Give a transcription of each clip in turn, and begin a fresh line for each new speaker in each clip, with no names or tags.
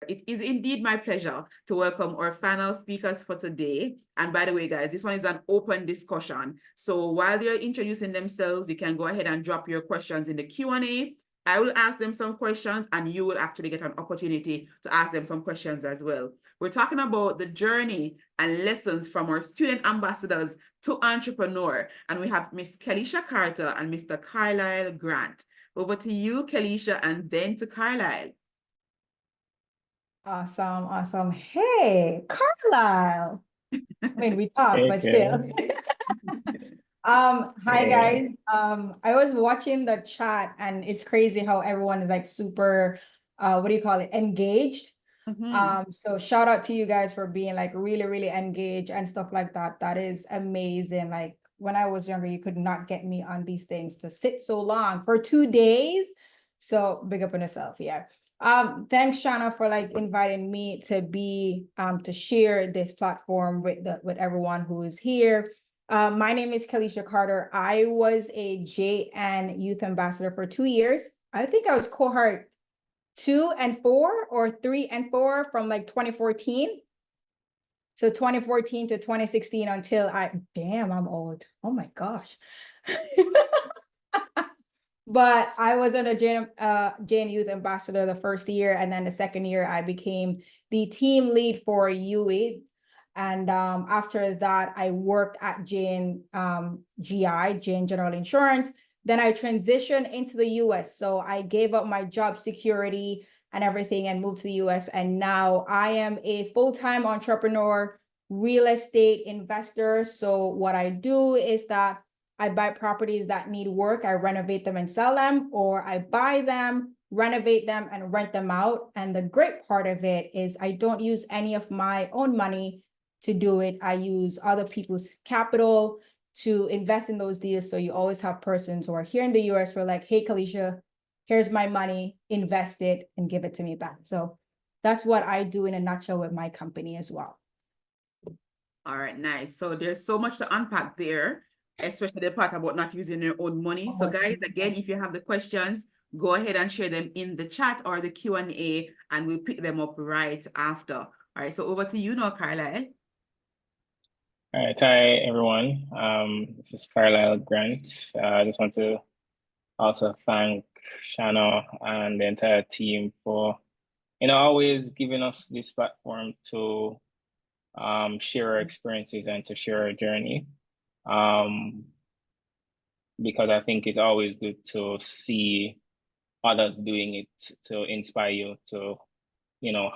It is indeed my pleasure to welcome our final speakers for today. And by the way, guys, this one is an open discussion. So while they're introducing themselves, you can go ahead and drop your questions in the Q&A. I will ask them some questions and you will actually get an opportunity to ask them some questions as well. We're talking about the journey and lessons from our student ambassadors to entrepreneur. And we have Miss Kelisha Carter and Mr. Carlyle Grant. Over to you, Kelisha, and then to Carlyle.
Awesome, awesome. Hey, Carlyle. I mean, we talk, but still. Hi guys. I was watching the chat and it's crazy how everyone is like super what do you call it? Engaged. So shout out to you guys for being like really, really engaged and stuff like that. That is amazing. Like when I was younger, you could not get me on these things to sit so long for 2 days. So big up on yourself, yeah. Thanks, Shana, for like inviting me to be to share this platform with everyone who is here. My name is Kelisha Carter. I was a JN Youth Ambassador for 2 years. I think I was cohort 2 and 4 or 3 and 4 from like 2014. So 2014 to 2016 until damn, I'm old. Oh my gosh. But I was a JN Youth Ambassador the first year, and then the second year I became the team lead for UE. And after that, I worked at JN JN General Insurance. Then I transitioned into the US. So I gave up my job security and everything and moved to the US. And now I am a full-time entrepreneur, real estate investor. So what I do is that I buy properties that need work, I renovate them and sell them, or I buy them, renovate them, and rent them out. And the great part of it is I don't use any of my own money to do it. I use other people's capital to invest in those deals. So you always have persons who are here in the US who are like, hey, Kelisha, here's my money, invest it and give it to me back. So that's what I do in a nutshell with my company as well.
All right, nice. So there's so much to unpack there, especially the part about not using your own money. So guys, again, if you have the questions, go ahead and share them in the chat or the Q&A and we'll pick them up right after. All right, so over to you now, Carlyle.
All right, hi everyone. This is Carlyle Grant. I just want to also thank Shanna and the entire team for, always giving us this platform to share our experiences and to share our journey. Because I think it's always good to see others doing it to inspire you to,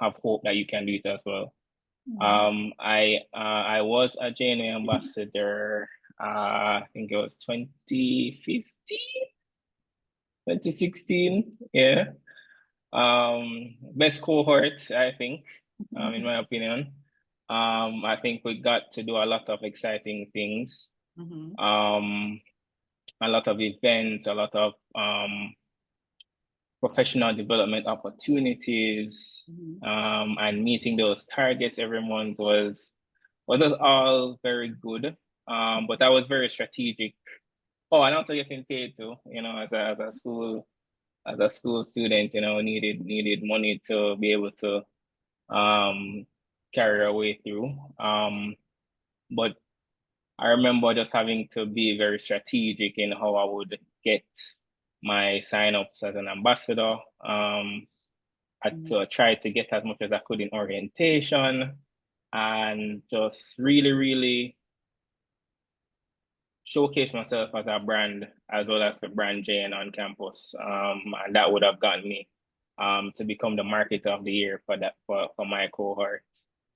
have hope that you can do it as well. I was a JNA ambassador, I think it was 2015, 2016, yeah. Best cohort, I think, in my opinion. I think we got to do a lot of exciting things. A lot of events, a lot of professional development opportunities, and meeting those targets every month was all very good. But I was very strategic. Oh, and also getting paid too, as a school student, needed money to be able to carry our way through. But I remember just having to be very strategic in how I would get my signups as an ambassador. I had to try to get as much as I could in orientation and just really, really showcase myself as a brand as well as the brand JN on campus. And that would have gotten me to become the marketer of the year for my cohort,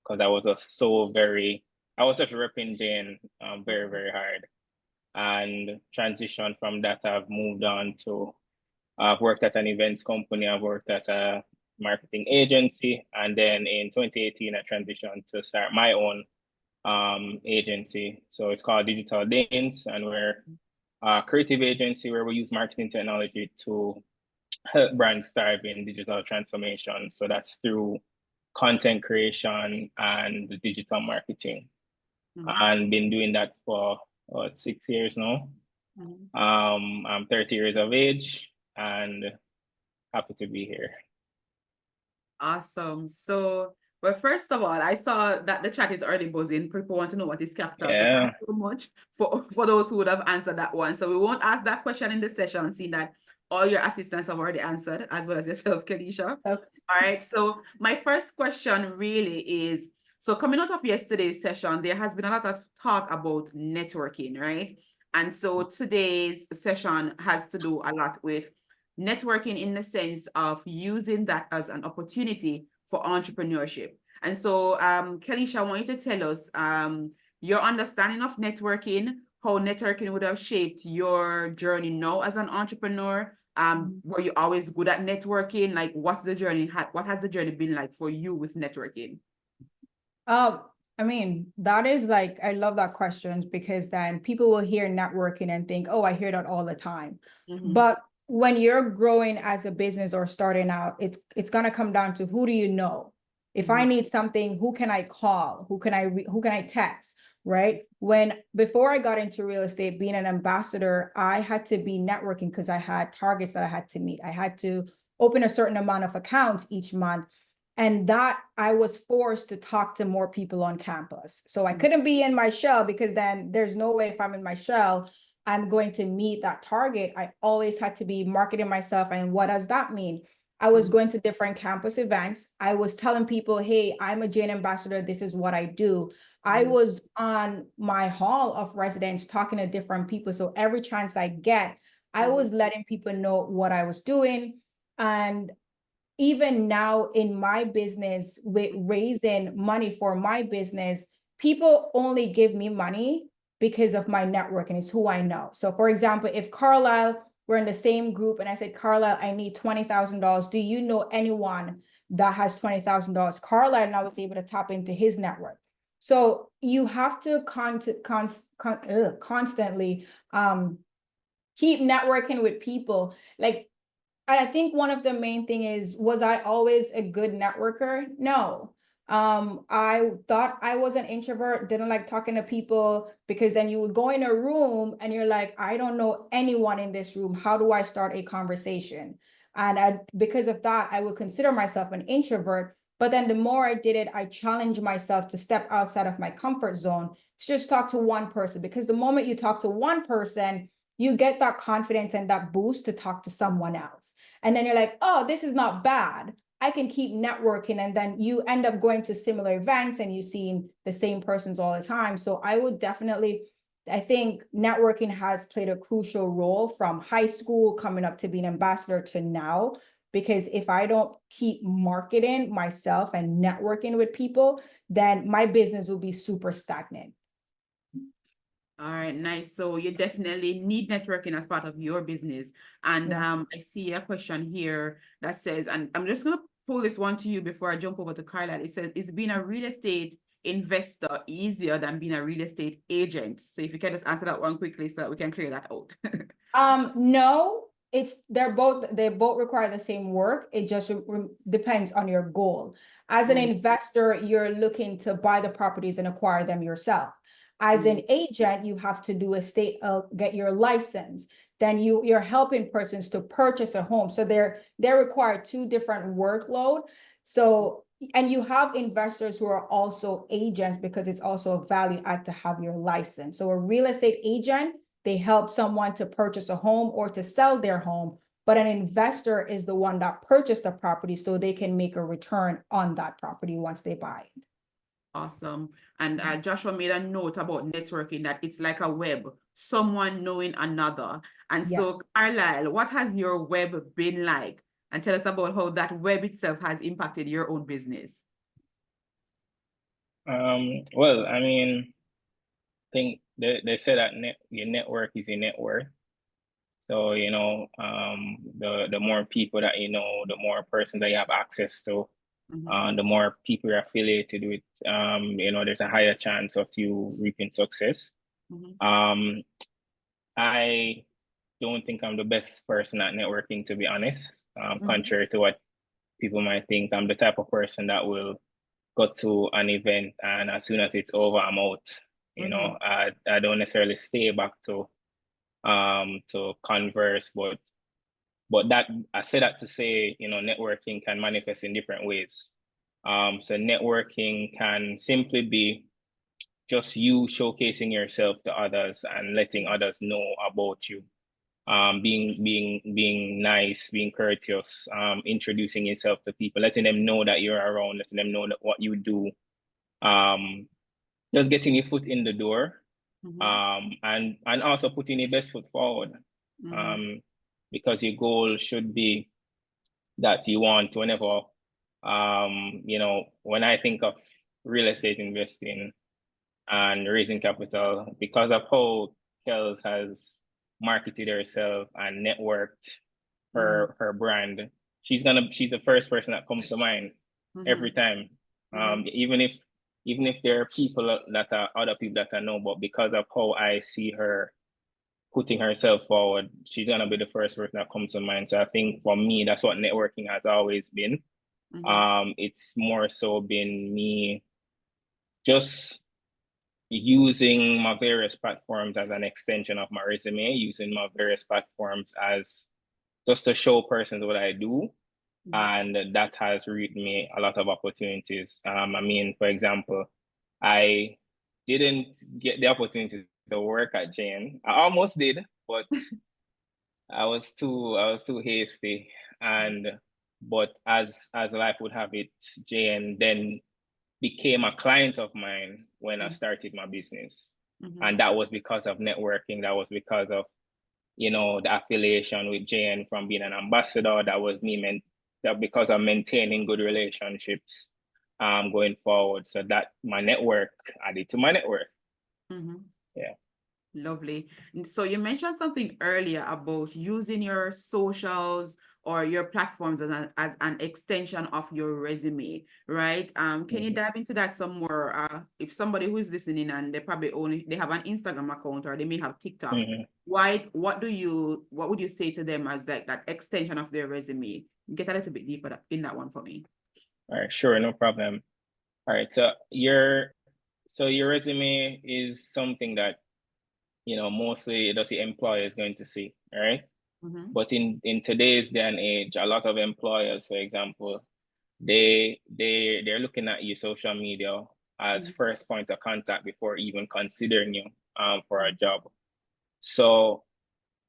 because I was just repping JN very, very hard. And transition from that, I've moved on to, I've worked at an events company, I've worked at a marketing agency, and then in 2018, I transitioned to start my own agency. So it's called Digital Danes, and we're a creative agency where we use marketing technology to help brands thrive in digital transformation. So that's through content creation and digital marketing. And been doing that for 6 years now. I'm 30 years of age and happy to be here.
Awesome. So, well, first of all, I saw that the chat is already buzzing. People want to know what is capital. So
Yeah.
thanks so much for those who would have answered that one. So we won't ask that question in the session, seeing that all your assistants have already answered, as well as yourself, Kelisha.
Okay.
All right. So my first question really is, so coming out of yesterday's session, there has been a lot of talk about networking, right? And so today's session has to do a lot with networking in the sense of using that as an opportunity for entrepreneurship. And so, Kelisha, I want you to tell us your understanding of networking, how networking would have shaped your journey now as an entrepreneur. Were you always good at networking? Like, what's the journey? What has the journey been like for you with networking?
I mean, that is like, I love that question because then people will hear networking and think, oh, I hear that all the time. But when you're growing as a business or starting out, it's gonna come down to who do you know? If I need something, who can I call? Who can I text? Right? Before I got into real estate, being an ambassador, I had to be networking because I had targets that I had to meet. I had to open a certain amount of accounts each month. And that I was forced to talk to more people on campus. So I couldn't be in my shell because then there's no way if I'm in my shell, I'm going to meet that target. I always had to be marketing myself. And what does that mean? I was going to different campus events. I was telling people, hey, I'm a Jane ambassador. This is what I do. I was on my hall of residence talking to different people. So every chance I get, I was letting people know what I was doing. And even now in my business with raising money for my business, people only give me money because of my network and it's who I know. So for example, if Carlyle were in the same group and I said, Carlyle, I need $20,000. Do you know anyone that has $20,000? Carlyle now is able to tap into his network. So you have to constantly keep networking with people. Like, I think one of the main thing is, was I always a good networker? No. I thought I was an introvert, didn't like talking to people because then you would go in a room and you're like, I don't know anyone in this room. How do I start a conversation? And because of that, I would consider myself an introvert. But then the more I did it, I challenged myself to step outside of my comfort zone to just talk to one person. Because the moment you talk to one person, you get that confidence and that boost to talk to someone else. And then you're like, oh, this is not bad. I can keep networking. And then you end up going to similar events and you've seen the same persons all the time. So I would definitely, I think networking has played a crucial role from high school coming up to being ambassador to now. Because if I don't keep marketing myself and networking with people, then my business will be super stagnant.
All right, nice. So you definitely need networking as part of your business. And I see a question here that says, and I'm just going to pull this one to you before I jump over to Carlyle. It says, is being a real estate investor easier than being a real estate agent? So if you can just answer that one quickly so that we can clear that out.
No, they both require the same work. It just depends on your goal. As an investor, you're looking to buy the properties and acquire them yourself. As an agent, you have to do get your license. Then you're helping persons to purchase a home. So they require two different workload. So, and you have investors who are also agents because it's also a value add to have your license. So a real estate agent, they help someone to purchase a home or to sell their home, but an investor is the one that purchased the property so they can make a return on that property once they buy it.
Awesome. And Joshua made a note about networking, that it's like a web, someone knowing another. And so, Carlyle, what has your web been like? And tell us about how that web itself has impacted your own business.
Well, I mean, I think they say that your network is your net worth. So, you know, the more people that you know, the more persons that you have access to, the more people you're affiliated with, you know, there's a higher chance of you reaping success. I don't think I'm the best person at networking, to be honest. Contrary to what people might think, I'm the type of person that will go to an event and as soon as it's over, I'm out. You know, I don't necessarily stay back to converse, but But that I say that to say, networking can manifest in different ways. So networking can simply be just you showcasing yourself to others and letting others know about you. Being nice, being courteous, introducing yourself to people, letting them know that you're around, letting them know that what you do. Just getting your foot in the door, and also putting your best foot forward. Because your goal should be that you want whenever, when I think of real estate investing and raising capital, because of how Kels has marketed herself and networked her brand, she's the first person that comes to mind every time. Even if there are people that are other people that I know, but because of how I see her putting herself forward, she's gonna be the first person that comes to mind. So I think for me, that's what networking has always been. It's more so been me just using my various platforms as an extension of my resume, using my various platforms as just to show persons what I do. And that has reached me a lot of opportunities. For example, I didn't get the opportunity to work at Jane. I almost did, but I was too hasty. But as life would have it, Jane then became a client of mine when I started my business. And that was because of networking. That was because of, the affiliation with Jane from being an ambassador. That was that because of maintaining good relationships going forward. So that my network added to my network. Yeah.
Lovely. So you mentioned something earlier about using your socials or your platforms as an extension of your resume, right? Can you dive into that some more? If somebody who is listening and they probably they have an Instagram account or they may have TikTok, what would you say to them as that extension of their resume? Get a little bit deeper in that one for me.
All right, sure, no problem. All right, so your resume is something that mostly the employer is going to see, all right? But in today's day and age, a lot of employers, for example, they're looking at your social media as first point of contact before even considering you for a job. So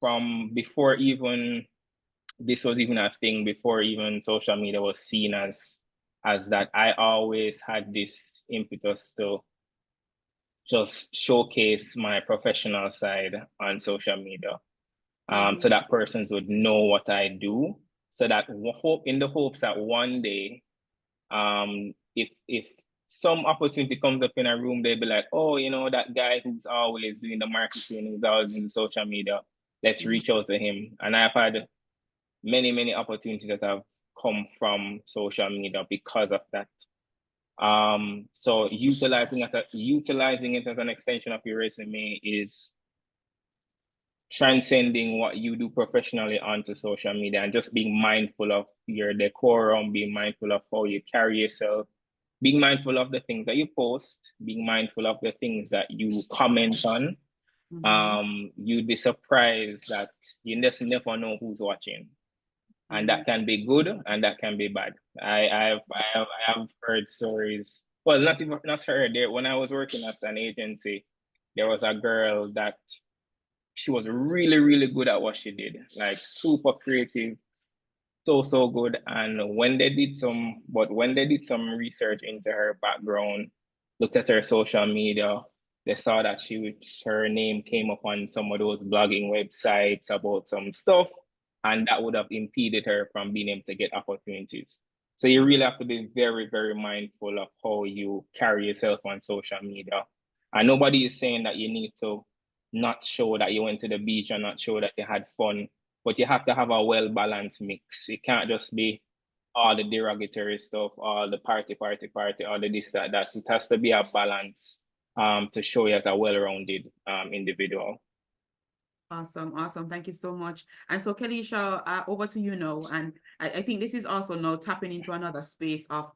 from before even this was even a thing, before even social media was seen as that, I always had this impetus to just showcase my professional side on social media, so that persons would know what I do, so that in the hopes that one day, if some opportunity comes up in a room, they'll be like, oh, that guy who's always doing the marketing, who's always doing social media, let's reach out to him. And I've had many opportunities that have come from social media because of that. So utilizing it as an extension of your resume is transcending what you do professionally onto social media and just being mindful of your decorum, being mindful of how you carry yourself, being mindful of the things that you post, being mindful of the things that you comment on. You'd be surprised that you just never know who's watching. And that can be good and that can be bad. I have heard stories. Well, not heard there. When I was working at an agency, there was a girl that she was really good at what she did, like super creative, so good. And when they did some research into her background, looked at her social media, they saw that her name came up on some of those blogging websites about some stuff, and that would have impeded her from being able to get opportunities. So you really have to be very mindful of how you carry yourself on social media. And nobody is saying that you need to not show that you went to the beach and not show that you had fun, but you have to have a well-balanced mix. It can't just be all the derogatory stuff, all the party, all the this, that. It has to be a balance to show you as a well-rounded individual.
Awesome. Thank you so much. And so, Kelisha, over to you now. And I think this is also now tapping into another space of,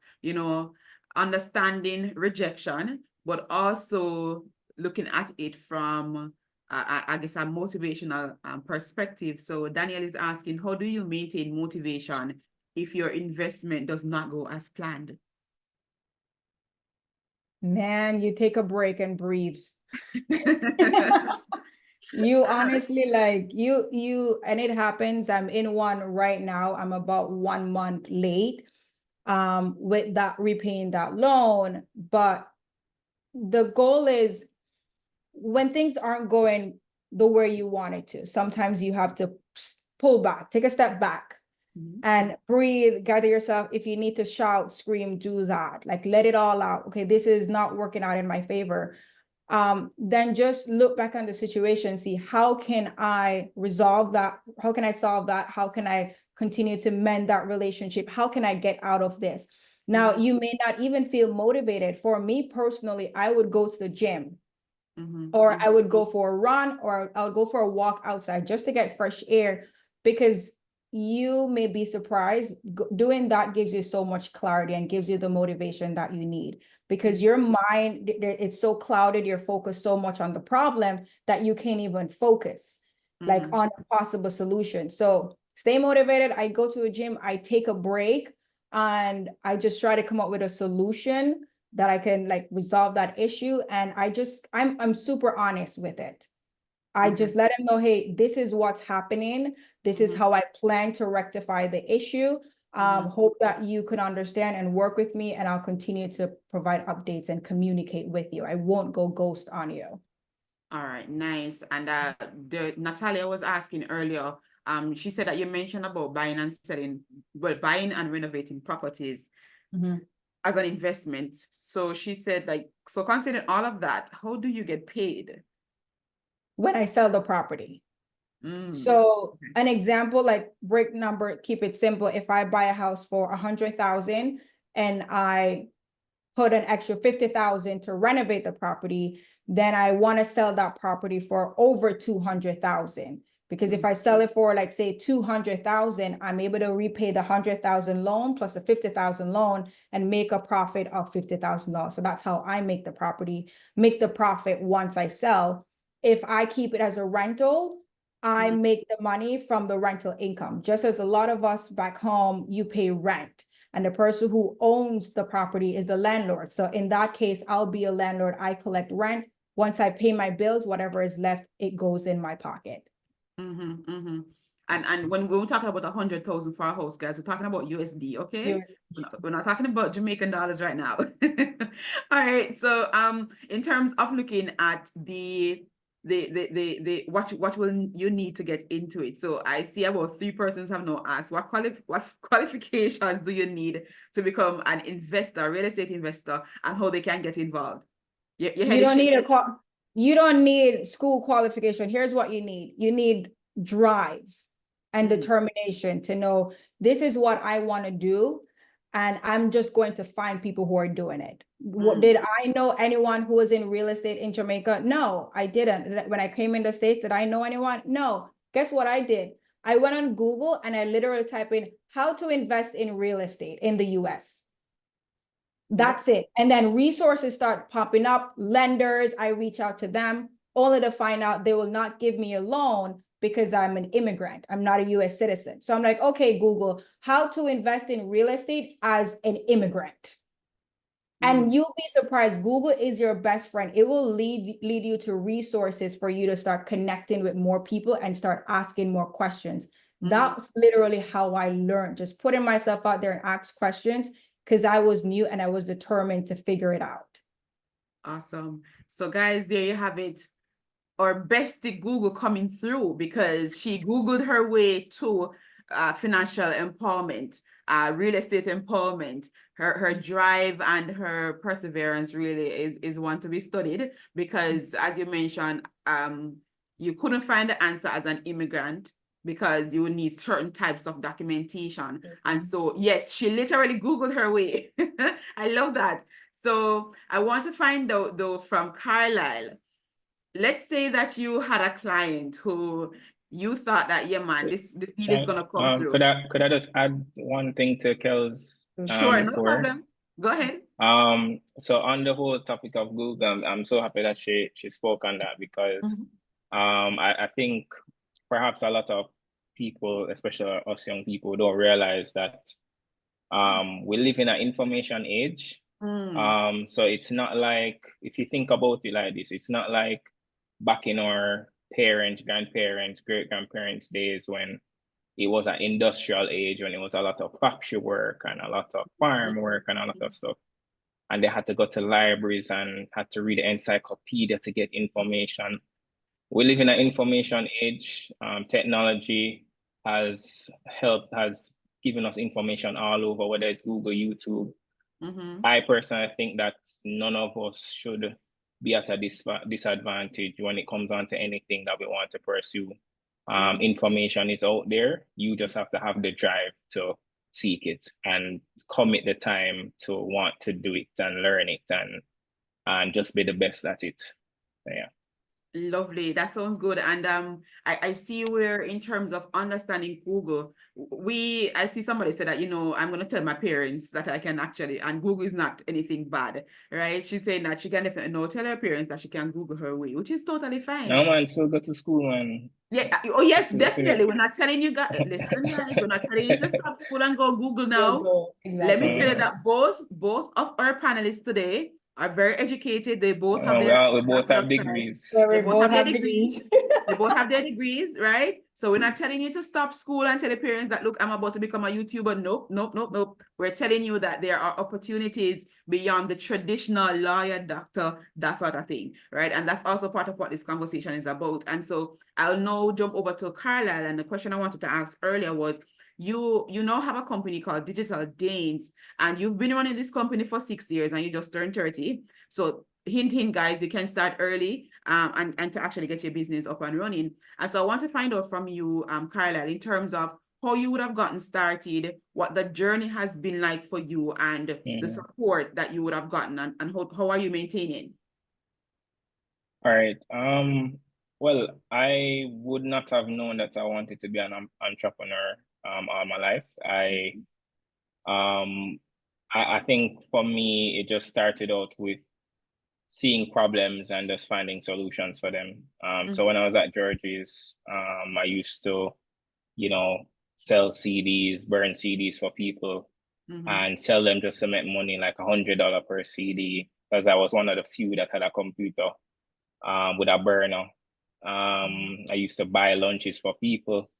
understanding rejection, but also looking at it from I guess, a motivational perspective. So Daniel is asking, how do you maintain motivation if your investment does not go as planned?
Man, you take a break and breathe. You honestly, like, and it happens. I'm in one right now. I'm about 1 month late with that repaying that loan. But the goal is, when things aren't going the way you want it to, sometimes you have to pull back, take a step back, and breathe, gather yourself. If you need to shout, scream, do that. Like, let it all out. Okay, this is not working out in my favor. Then just look back on the situation, see how can I resolve that? How can I solve that? How can I continue to mend that relationship? How can I get out of this? Now, you may not even feel motivated. For me personally, I would go to the gym, or I would go for a run, or I would go for a walk outside just to get fresh air, because you may be surprised. Doing that gives you so much clarity and gives you the motivation that you need, because your mind, it's so clouded, you're focused so much on the problem that you can't even focus like on a possible solution. So stay motivated. I go to a gym, I take a break, and I just try to come up with a solution that I can like resolve that issue. And I'm super honest with it. I just let him know, hey, this is what's happening. This is how I plan to rectify the issue. Hope that you can understand and work with me, and I'll continue to provide updates and communicate with you. I won't go ghost on you.
All right, nice. And Natalia was asking earlier, she said that you mentioned about buying and selling, well, buying and renovating properties as an investment. So she said, like, so considering all of that, how do you get paid?
When I sell the property. So an example, like break number, keep it simple. If I buy a house for 100,000 and I put an extra 50,000 to renovate the property, then I want to sell that property for over 200,000. Because if I sell it for, like, say 200,000, I'm able to repay the 100,000 loan plus the 50,000 loan and make a profit of $50,000. So that's how I make the profit once I sell. If I keep it as a rental, I make the money from the rental income. Just as a lot of us back home, you pay rent, and the person who owns the property is the landlord. So in that case, I'll be a landlord. I collect rent. Once I pay my bills, whatever is left, it goes in my pocket.
And when we're talking about 100,000 for a house, guys, we're talking about USD, okay? We're not talking about Jamaican dollars right now. All right. So in terms of looking at what will you need to get into it? So I see about 3 persons have now asked, what qualifications do you need to become an investor, real estate investor, and how they can get involved?
You don't need school qualification. Here's what you need. You need drive and determination to know, this is what I want to do, and I'm just going to find people who are doing it. Did I know anyone who was in real estate in Jamaica? No, I didn't. When I came in the States, did I know anyone? No. Guess what I did? I went on Google and I literally typed in how to invest in real estate in the US. That's it. And then resources start popping up, lenders, I reach out to them, only to find out they will not give me a loan because I'm an immigrant. I'm not a US citizen. So I'm like, okay, Google, how to invest in real estate as an immigrant. And you'll be surprised, Google is your best friend. It will lead you to resources for you to start connecting with more people and start asking more questions. That's literally how I learned, just putting myself out there and ask questions, because I was new and I was determined to figure it out.
Awesome. So guys, there you have it. Our bestie Google coming through, because she Googled her way to financial empowerment, real estate empowerment. Her drive and her perseverance really is one to be studied, because as you mentioned, you couldn't find the answer as an immigrant because you would need certain types of documentation. And so, yes, she literally Googled her way. I love that. So I want to find out though from Carlyle, let's say that you had a client who you thought that, yeah, man, this deal is gonna come through.
Could I just add one thing to Kel's
Sure, no problem. Go ahead.
So on the whole topic of Google, I'm so happy that she spoke on that, because I think perhaps a lot of people, especially us young people, don't realize that we live in an information age. So it's not like, if you think about it like this, it's not like back in our parents, grandparents, great-grandparents days when it was an industrial age, when it was a lot of factory work and a lot of farm work and a lot of stuff. And they had to go to libraries and had to read the encyclopedia to get information. We live in an information age. Technology has given us information all over, whether it's Google, YouTube. I personally think that none of us should be at a disadvantage when it comes on to anything that we want to pursue. Information is out there. You just have to have the drive to seek it and commit the time to want to do it and learn it and just be the best at it. Yeah.
Lovely. That sounds good. And I see where in terms of understanding Google, I see somebody said that, I'm going to tell my parents that I can actually, and Google is not anything bad, right? She's saying that she can definitely tell her parents that she can Google her way, which is totally fine.
No, man, still go to school, man.
Yeah. Oh, yes, definitely. We're not telling you guys, listen, guys, we're not telling you to stop school and go Google now.
Exactly.
Let me tell you that both of our panelists today are very educated. They both have their
we both have degrees.
Yeah, we
They both
both
have their
have
degrees. They both have their degrees, right? So we're not telling you to stop school and tell the parents that, look, I'm about to become a YouTuber. Nope, nope, nope, nope. We're telling you that there are opportunities beyond the traditional lawyer, doctor, that sort of thing, right? And that's also part of what this conversation is about. And so I'll now jump over to Carlyle. And the question I wanted to ask earlier was, you now have a company called Digital Danes, and you've been running this company for 6 years and you just turned 30. So hint, hint, guys, you can start early and to actually get your business up and running. And so I want to find out from you, Carlyle, in terms of how you would have gotten started, what the journey has been like for you, and the support that you would have gotten, and how are you maintaining?
All right. Well, I would not have known that I wanted to be an entrepreneur all my life. I think for me, it just started out with seeing problems and just finding solutions for them. So when I was at George's, I used to, sell CDs, burn CDs for people and sell them just to make money, like $100 per CD, because I was one of the few that had a computer with a burner. I used to buy lunches for people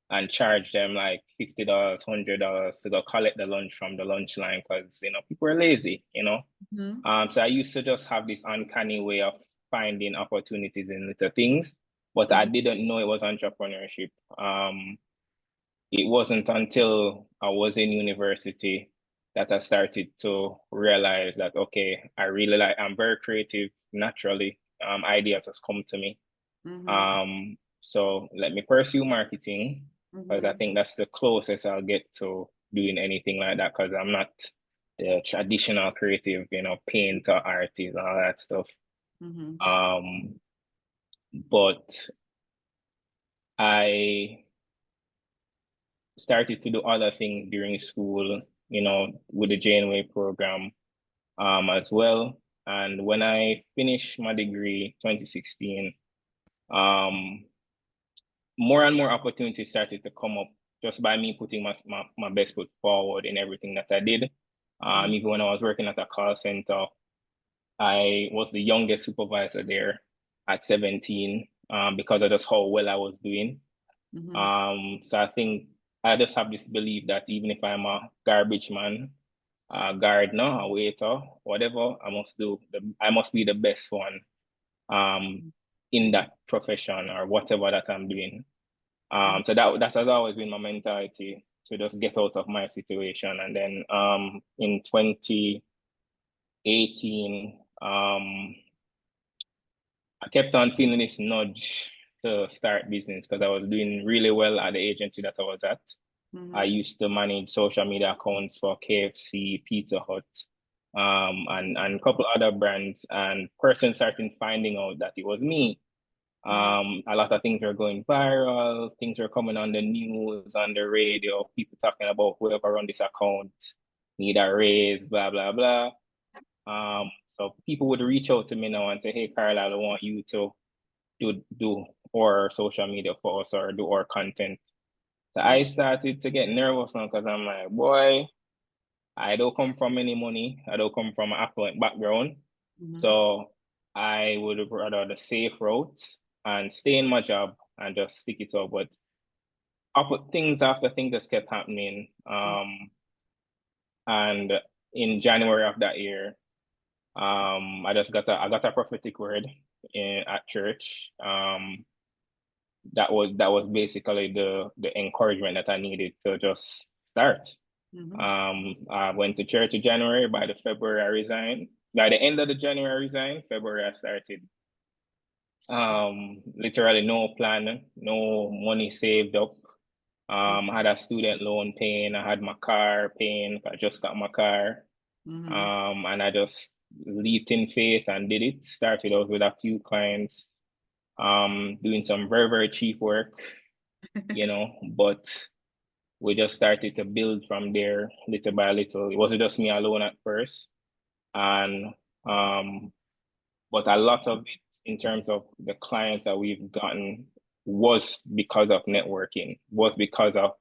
and charge them like $50, $100 to go collect the lunch from the lunch line because, people are lazy, So I used to just have this uncanny way of finding opportunities in little things, but I didn't know it was entrepreneurship. It wasn't until I was in university that I started to realize that, okay, I'm very creative naturally. Ideas just come to me. So let me pursue marketing because I think that's the closest I'll get to doing anything like that because I'm not the traditional creative, painter, artist, all that stuff. But I started to do other things during school, with the Janeway program as well. And when I finished my degree 2016, more and more opportunities started to come up just by me putting my best foot forward in everything that I did. Even when I was working at a call center, I was the youngest supervisor there at 17 because of just how well I was doing. So I think I just have this belief that even if I'm a garbage man, a gardener, a waiter, whatever, I must be the best one in that profession or whatever that I'm doing. So that has always been my mentality to just get out of my situation. And then in 2018, I kept on feeling this nudge to start business because I was doing really well at the agency that I was at. I used to manage social media accounts for KFC, Pizza Hut, and a couple other brands. And persons started finding out that it was me. A lot of things were going viral, things were coming on the news, on the radio, people talking about whoever run this account need a raise, blah, blah, blah. So people would reach out to me now and say, hey, Carlyle, I want you to do our social media for us or do our content. So I started to get nervous now because I'm like, boy, I don't come from any money. I don't come from an affluent background. So I would rather the safe route and stay in my job and just stick it up. But things after things just kept happening. And in January of that year, I got a prophetic word at church. That was basically the encouragement that I needed to just start. I went to church in January. By the February, I resigned. By the end of the January, I resigned. February, I started. Literally no plan, no money saved up. I had a student loan paying. I had my car paying. I just got my car. And I just leaped in faith and did it. Started out with a few clients, doing some very, very cheap work, but we just started to build from there little by little. It wasn't just me alone at first. And but a lot of it in terms of the clients that we've gotten was because of networking, was because of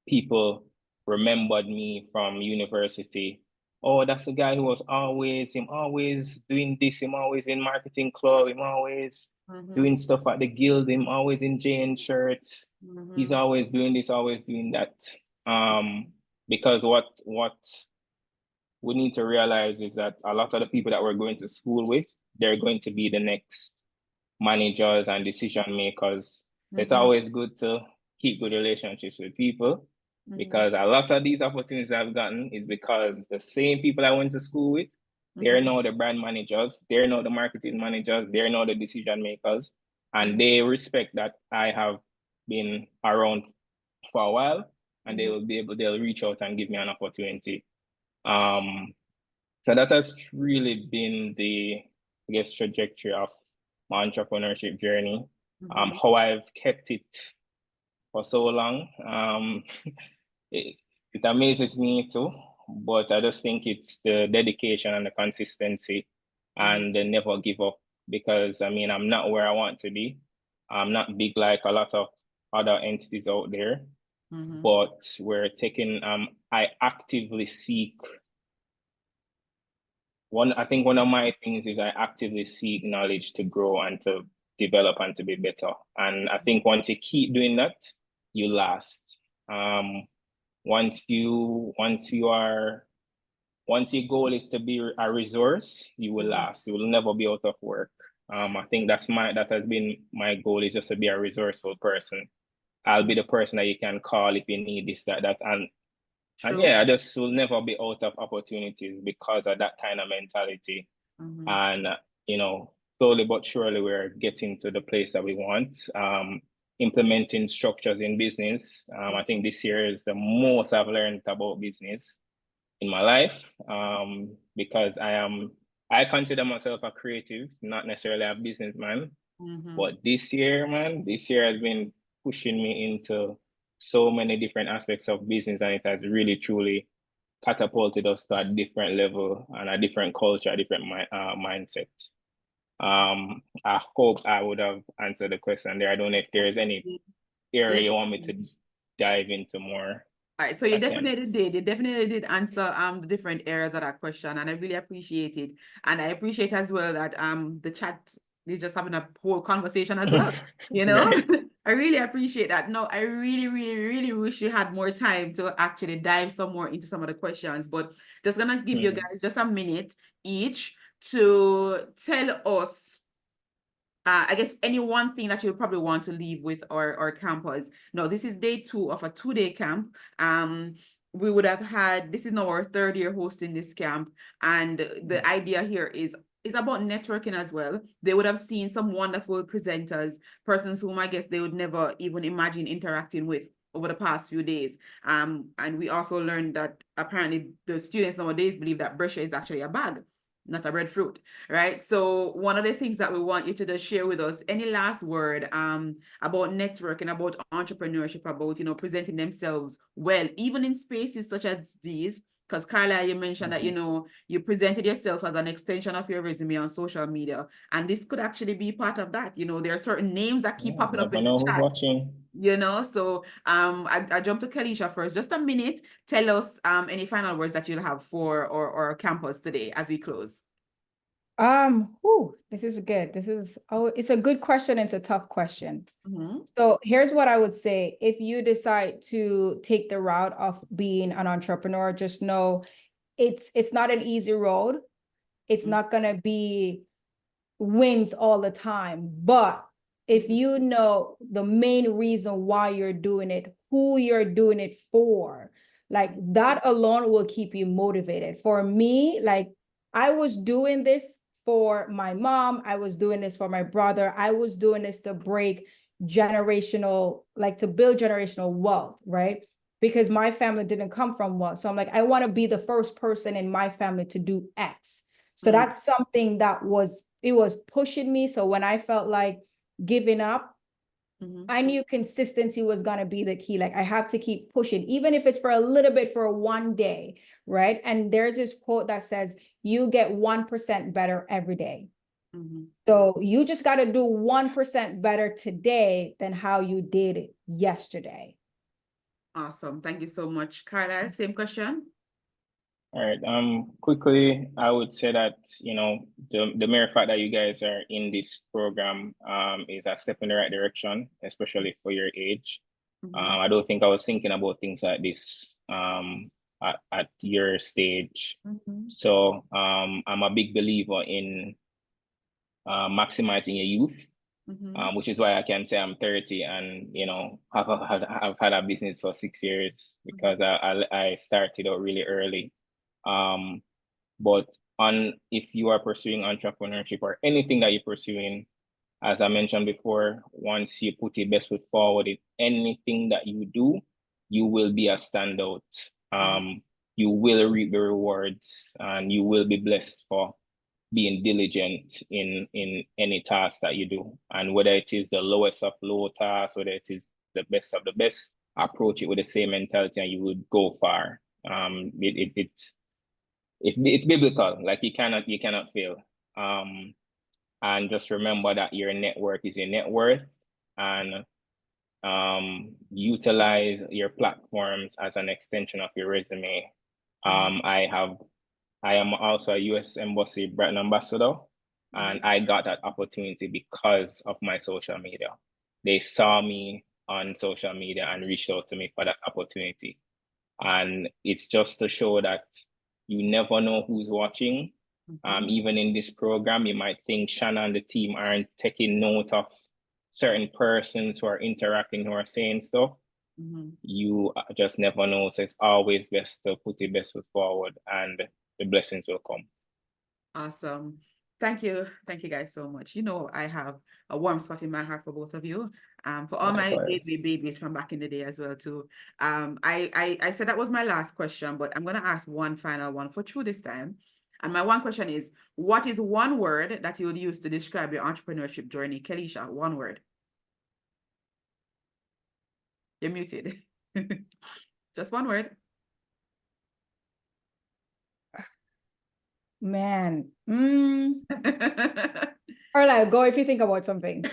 people remembered me from university. Oh, that's the guy who was him always doing this, him always in marketing club, him always doing stuff at the guild, him always in JN shirts. He's always doing this, always doing that. Because what we need to realize is that a lot of the people that we're going to school with, they're going to be the next managers and decision makers. It's always good to keep good relationships with people, because a lot of these opportunities I've gotten is because the same people I went to school with, they're now the brand managers, they're now the marketing managers, they're now the decision makers, and they respect that I have been around for a while, and they'll reach out and give me an opportunity. So that has really been the, I guess, trajectory of my entrepreneurship journey. How I've kept it for so long. It amazes me too, but I just think it's the dedication and the consistency and the never give up, because I mean, I'm not where I want to be. I'm not big like a lot of other entities out there, but we're taking, I actively seek I think one of my things is I actively seek knowledge to grow and to develop and to be better. And I think once you keep doing that, you last. Once your goal is to be a resource, you will last. You will never be out of work. I think that has been my goal, is just to be a resourceful person. I'll be the person that you can call if you need this, that, and yeah, I just will never be out of opportunities because of that kind of mentality. And, slowly but surely we're getting to the place that we want, implementing structures in business. I think this year is the most I've learned about business in my life, because I consider myself a creative, not necessarily a businessman. But this year has been pushing me into so many different aspects of business, and it has really truly catapulted us to a different level and a different culture, a different mindset. I hope I would have answered the question there. I don't know if there's any area you want me to dive into more.
All right, so you definitely did. You definitely did answer the different areas of that question, and I really appreciate it. And I appreciate as well that the chat is just having a whole conversation as well.
Right.
I really appreciate that. No, I really, really, really wish you had more time to actually dive some more into some of the questions, but just gonna give you guys just a minute each to tell us, I guess, any one thing that you probably want to leave with our campers. No, this is day 2 of a 2-day camp. We would have had, this is now our 3rd year hosting this camp, and the idea here is about networking as well. They would have seen some wonderful presenters, persons whom I guess they would never even imagine interacting with over the past few days. And we also learned that apparently the students nowadays believe that Brescia is actually a bag, not a breadfruit, right? So one of the things that we want you to just share with us, any last word about networking, about entrepreneurship, about presenting themselves well, even in spaces such as these, Because Carlyle, you mentioned that, you know, you presented yourself as an extension of your resume on social media, and this could actually be part of that. You know, there are certain names that keep popping up
Never
in the
know who's
chat.
watching.
You know, so I jump to Kalisha first. Just a minute. Tell us any final words that you'll have for our campus today as we close.
This is good. It's a good question. It's a tough question.
Mm-hmm.
So here's what I would say. If you decide to take the route of being an entrepreneur, just know it's not an easy road. It's not gonna be wins all the time. But if you know the main reason why you're doing it, who you're doing it for, like that alone will keep you motivated. For me, like I was doing this for my mom, I was doing this for my brother, I was doing this to break generational, like to build generational wealth, right? Because my family didn't come from wealth. So I'm like, I want to be the first person in my family to do X. So that's something that was pushing me. So when I felt like giving up, I knew consistency was going to be the key. Like I have to keep pushing, even if it's for a little bit for one day, right? And there's this quote that says, you get 1% better every day. So you just got to do 1% better today than how you did it yesterday.
Awesome. Thank you so much. Carlyle, same question.
All right. Quickly, I would say that, you know, the mere fact that you guys are in this program is a step in the right direction, especially for your age. I don't think I was thinking about things like this at your stage. So I'm a big believer in maximizing your youth. Which is why I can say I'm 30 and, you know, I've had a business for 6 years because I started out really early. But if you are pursuing entrepreneurship or anything that you're pursuing, as I mentioned before, once you put your best foot forward in anything that you do, you will be a standout. You will reap the rewards and you will be blessed for being diligent in any task that you do. And whether it is the lowest of low tasks, whether it is the best of the best, approach it with the same mentality and you would go far. It's biblical. Like you cannot fail. And just remember that your network is your net worth, and utilize your platforms as an extension of your resume. I am also a US Embassy brand ambassador, and I got that opportunity because of my social media. They saw me on social media and reached out to me for that opportunity. And it's just to show that you never know who's watching. Even in this program, you might think Shanna and the team aren't taking note of certain persons who are interacting, who are saying stuff. You just never know. So it's always best to put your best foot forward and the blessings will come.
Awesome. Thank you. Thank you guys so much. You know, I have a warm spot in my heart for both of you. For all my gateway babies from back in the day as well too. I said that was my last question, but I'm gonna ask one final one for True this time. And my one question is, what is one word that you would use to describe your entrepreneurship journey? Kalisha, one word. You're muted. Just one word.
Man. Carlyle, go if you think about something.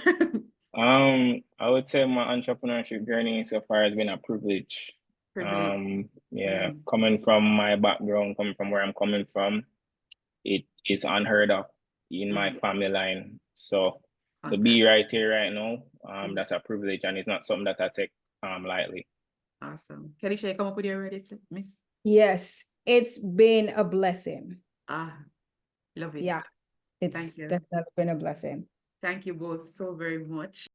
I would say my entrepreneurship journey so far has been a privilege. Coming from my background, coming from where I'm coming from, it is unheard of in my family line. So to be right here right now, that's a privilege and it's not something that I take lightly.
Awesome. Kalisha, you come up with your ready, miss?
Yes, it's been a blessing.
Love it.
Yeah, it's definitely been a blessing.
Thank you both so very much.